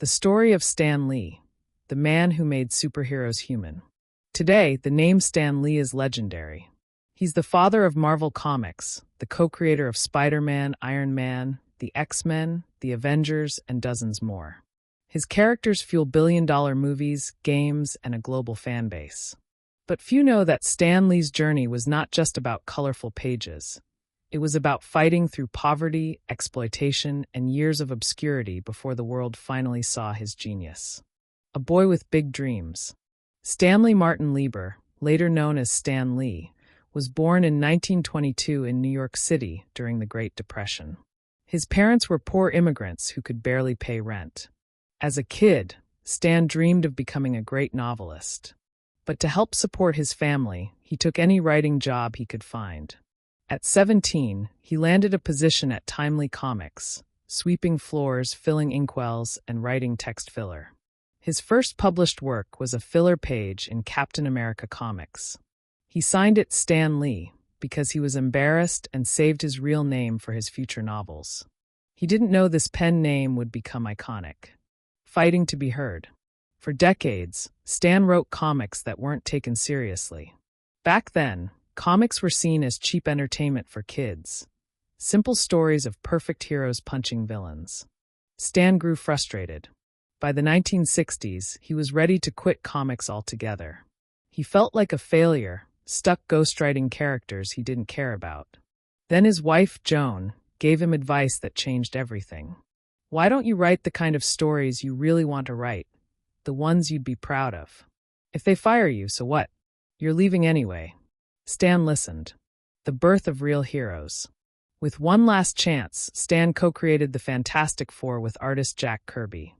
The story of Stan Lee, the man who made superheroes human. Today, the name Stan Lee is legendary. He's the father of Marvel Comics, the co-creator of Spider-Man, Iron Man, the X-Men, the Avengers, and dozens more. His characters fuel billion-dollar movies, games, and a global fan base. But few know that Stan Lee's journey was not just about colorful pages. It was about fighting through poverty, exploitation, and years of obscurity before the world finally saw his genius. A boy with big dreams. Stanley Martin Lieber, later known as Stan Lee, was born in 1922 in New York City during the Great Depression. His parents were poor immigrants who could barely pay rent. As a kid, Stan dreamed of becoming a great novelist. But to help support his family, he took any writing job he could find. At 17, he landed a position at Timely Comics, sweeping floors, filling inkwells, and writing text filler. His first published work was a filler page in Captain America Comics. He signed it Stan Lee because he was embarrassed and saved his real name for his future novels. He didn't know this pen name would become iconic. Fighting to be heard. For decades, Stan wrote comics that weren't taken seriously. Back then, comics were seen as cheap entertainment for kids. Simple stories of perfect heroes punching villains. Stan grew frustrated. By the 1960s, he was ready to quit comics altogether. He felt like a failure, stuck ghostwriting characters he didn't care about. Then his wife, Joan, gave him advice that changed everything. Why don't you write the kind of stories you really want to write? The ones you'd be proud of. If they fire you, so what? You're leaving anyway. Stan listened. The birth of real heroes. With one last chance, Stan co-created the Fantastic Four with artist Jack Kirby.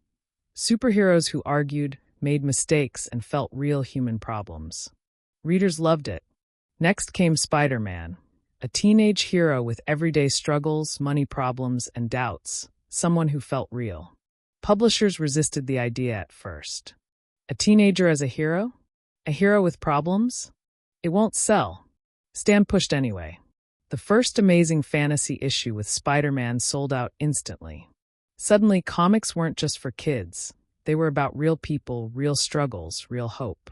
Superheroes who argued, made mistakes, and felt real human problems. Readers loved it. Next came Spider-Man, a teenage hero with everyday struggles, money problems, and doubts, someone who felt real. Publishers resisted the idea at first. A teenager as a hero? A hero with problems? It won't sell. Stan pushed anyway. The first Amazing Fantasy issue with Spider-Man sold out instantly. Suddenly, comics weren't just for kids. They were about real people, real struggles, real hope.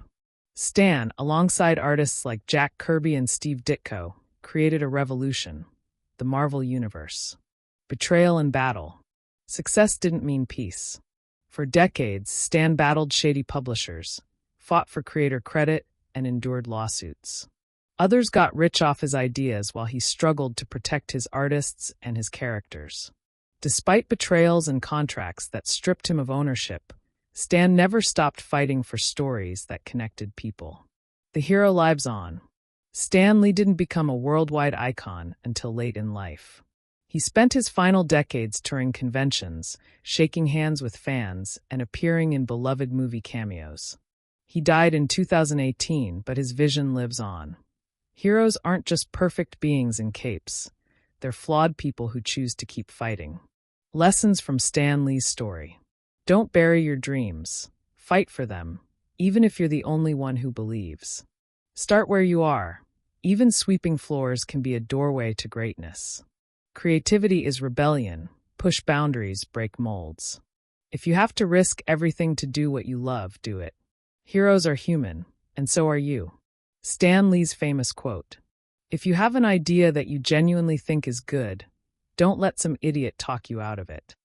Stan, alongside artists like Jack Kirby and Steve Ditko, created a revolution. The Marvel Universe. Betrayal and battle. Success didn't mean peace. For decades, Stan battled shady publishers, fought for creator credit, and endured lawsuits. Others got rich off his ideas while he struggled to protect his artists and his characters. Despite betrayals and contracts that stripped him of ownership, Stan never stopped fighting for stories that connected people. The hero lives on. Stan Lee didn't become a worldwide icon until late in life. He spent his final decades touring conventions, shaking hands with fans, and appearing in beloved movie cameos. He died in 2018, but his vision lives on. Heroes aren't just perfect beings in capes. They're flawed people who choose to keep fighting. Lessons from Stan Lee's story. Don't bury your dreams. Fight for them, even if you're the only one who believes. Start where you are. Even sweeping floors can be a doorway to greatness. Creativity is rebellion. Push boundaries, break molds. If you have to risk everything to do what you love, do it. Heroes are human, and so are you. Stan Lee's famous quote. If you have an idea that you genuinely think is good, don't let some idiot talk you out of it.